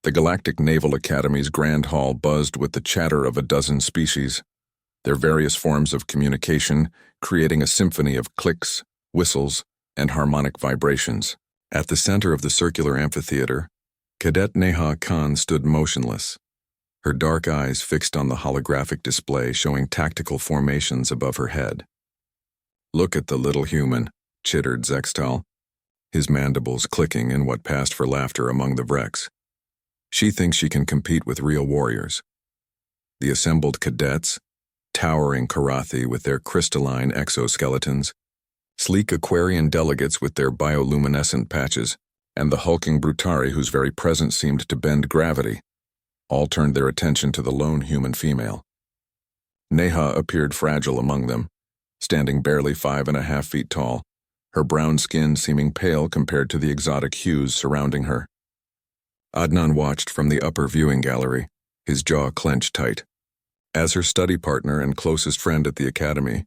The Galactic Naval Academy's Grand Hall buzzed with the chatter of a dozen species, their various forms of communication creating a symphony of clicks, whistles, and harmonic vibrations. At the center of the circular amphitheater, Cadet Neha Khan stood motionless, her dark eyes fixed on the holographic display showing tactical formations above her head. "Look at the little human," chittered Zextal, his mandibles clicking in what passed for laughter among the Vrex. "She thinks she can compete with real warriors." The assembled cadets, towering Karathi with their crystalline exoskeletons, sleek Aquarian delegates with their bioluminescent patches, and the hulking Brutari whose very presence seemed to bend gravity, all turned their attention to the lone human female. Neha appeared fragile among them, standing barely 5.5 feet tall, her brown skin seeming pale compared to the exotic hues surrounding her. Adnan watched from the upper viewing gallery, his jaw clenched tight. As her study partner and closest friend at the academy,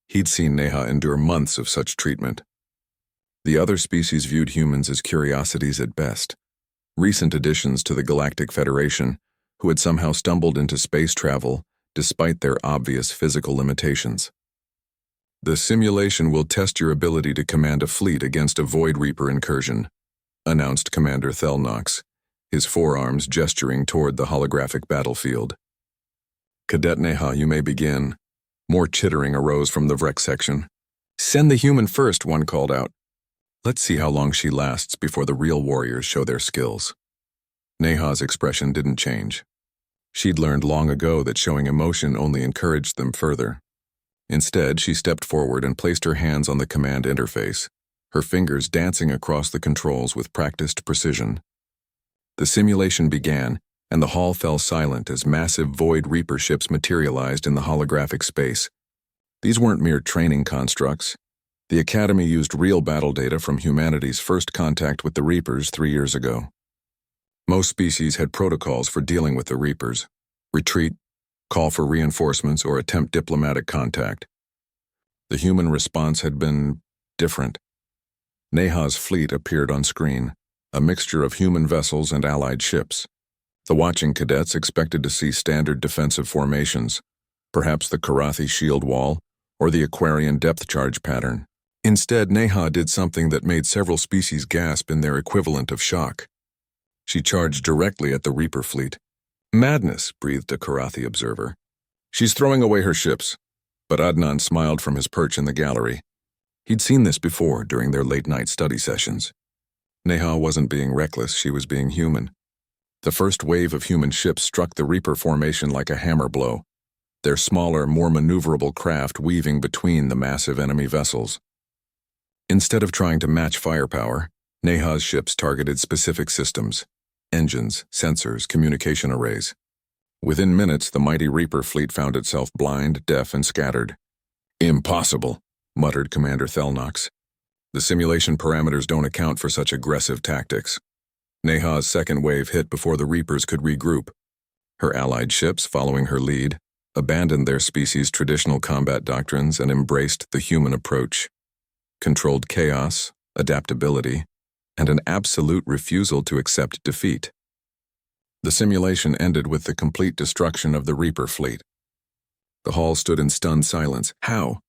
he'd seen Neha endure months of such treatment. The other species viewed humans as curiosities at best, recent additions to the Galactic Federation, who had somehow stumbled into space travel despite their obvious physical limitations. "The simulation will test your ability to command a fleet against a Void Reaper incursion," announced Commander Thelnox, his forearms gesturing toward the holographic battlefield. "Cadet Neha, you may begin." More chittering arose from the Vrex section. "Send the human first," one called out. "Let's see how long she lasts before the real warriors show their skills." Neha's expression didn't change. She'd learned long ago that showing emotion only encouraged them further. Instead, she stepped forward and placed her hands on the command interface, her fingers dancing across the controls with practiced precision. The simulation began, and the hall fell silent as massive Void Reaper ships materialized in the holographic space. These weren't mere training constructs. The Academy used real battle data from humanity's first contact with the Reapers 3 years ago. Most species had protocols for dealing with the Reapers: retreat, call for reinforcements, or attempt diplomatic contact. The human response had been different. Neha's fleet appeared on screen, a mixture of human vessels and allied ships. The watching cadets expected to see standard defensive formations, perhaps the Karathi shield wall or the Aquarian depth charge pattern. Instead, Neha did something that made several species gasp in their equivalent of shock. She charged directly at the Reaper fleet. "Madness," breathed a Karathi observer. "She's throwing away her ships." But Adnan smiled from his perch in the gallery. He'd seen this before during their late-night study sessions. Neha wasn't being reckless, she was being human. The first wave of human ships struck the Reaper formation like a hammer blow, their smaller, more maneuverable craft weaving between the massive enemy vessels. Instead of trying to match firepower, Neha's ships targeted specific systems: engines, sensors, communication arrays. Within minutes, the mighty Reaper fleet found itself blind, deaf, and scattered. "Impossible," muttered Commander Thelnox. "The simulation parameters don't account for such aggressive tactics." Neha's second wave hit before the Reapers could regroup. Her allied ships, following her lead, abandoned their species' traditional combat doctrines and embraced the human approach. Controlled chaos, adaptability, and an absolute refusal to accept defeat. The simulation ended with the complete destruction of the Reaper fleet. The hall stood in stunned silence. "How?"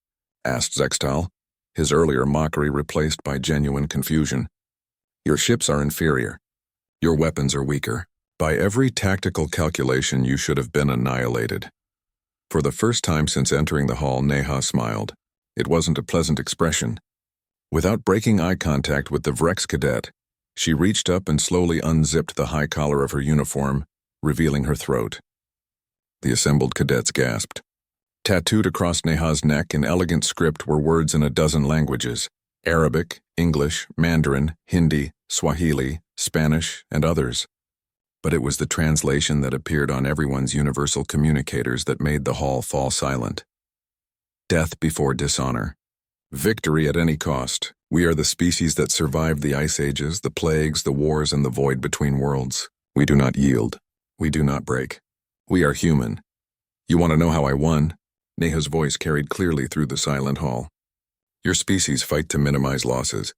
asked Zextal, his earlier mockery replaced by genuine confusion. "Your ships are inferior. Your weapons are weaker. By every tactical calculation, you should have been annihilated." For the first time since entering the hall, Neha smiled. It wasn't a pleasant expression. Without breaking eye contact with the Vrex cadet, she reached up and slowly unzipped the high collar of her uniform, revealing her throat. The assembled cadets gasped. Tattooed across Neha's neck in elegant script were words in a dozen languages: Arabic, English, Mandarin, Hindi, Swahili, Spanish, and others. But it was the translation that appeared on everyone's universal communicators that made the hall fall silent. Death before dishonor. Victory at any cost. We are the species that survived the ice ages, the plagues, the wars, and the void between worlds. We do not yield. We do not break. We are human. You want to know how I won? Neha's voice carried clearly through the silent hall. Your species fight to minimize losses.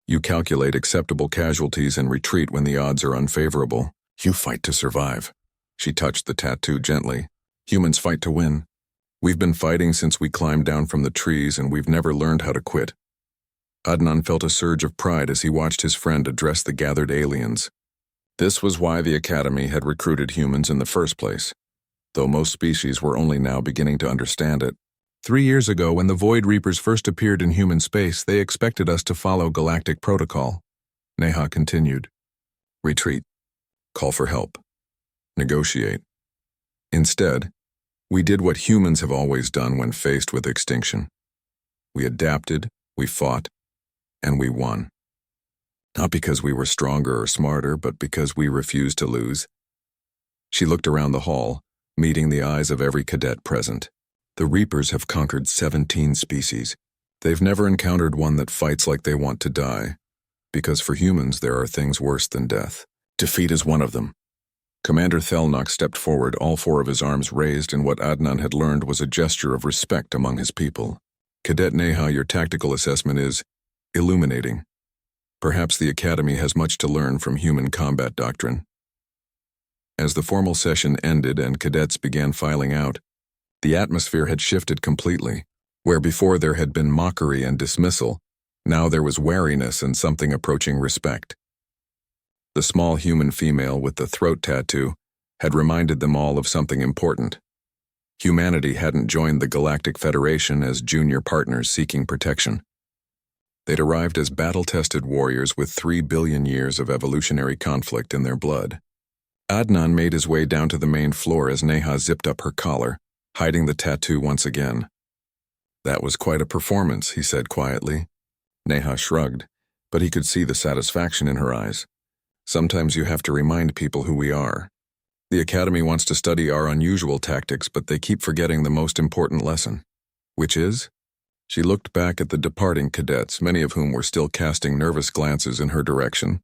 You calculate acceptable casualties and retreat when the odds are unfavorable. You fight to survive. She touched the tattoo gently. Humans fight to win. We've been fighting since we climbed down from the trees, and we've never learned how to quit. Adnan felt a surge of pride as he watched his friend address the gathered aliens. This was why the Academy had recruited humans in the first place, though most species were only now beginning to understand it. 3 years ago, when the Void Reapers first appeared in human space, they expected us to follow galactic protocol. Neha continued. Retreat. Call for help. Negotiate. Instead, we did what humans have always done when faced with extinction. We adapted, we fought, and we won. Not because we were stronger or smarter, but because we refused to lose. She looked around the hall, meeting the eyes of every cadet present. The Reapers have conquered 17 species. They've never encountered one that fights like they want to die, because for humans there are things worse than death. Defeat is one of them. Commander Thelnock stepped forward, all 4 of his arms raised, and what Adnan had learned was a gesture of respect among his people. Cadet Neha, your tactical assessment is illuminating. Perhaps the Academy has much to learn from human combat doctrine. As the formal session ended and cadets began filing out, the atmosphere had shifted completely. Where before there had been mockery and dismissal, now there was wariness and something approaching respect. The small human female with the throat tattoo had reminded them all of something important. Humanity hadn't joined the Galactic Federation as junior partners seeking protection. They'd arrived as battle-tested warriors with 3 billion years of evolutionary conflict in their blood. Adnan made his way down to the main floor as Neha zipped up her collar, hiding the tattoo once again. That was quite a performance, he said quietly. Neha shrugged, but he could see the satisfaction in her eyes. Sometimes you have to remind people who we are. The Academy wants to study our unusual tactics, but they keep forgetting the most important lesson. Which is? She looked back at the departing cadets, many of whom were still casting nervous glances in her direction.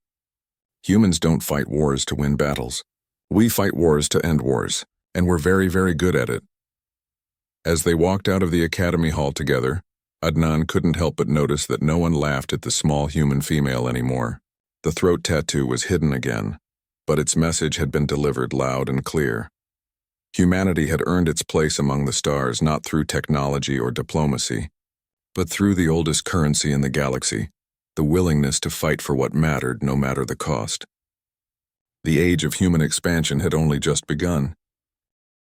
Humans don't fight wars to win battles. We fight wars to end wars, and we're very, very good at it. As they walked out of the Academy Hall together, Adnan couldn't help but notice that no one laughed at the small human female anymore. The throat tattoo was hidden again, but its message had been delivered loud and clear. Humanity had earned its place among the stars not through technology or diplomacy, but through the oldest currency in the galaxy, the willingness to fight for what mattered no matter the cost. The age of human expansion had only just begun,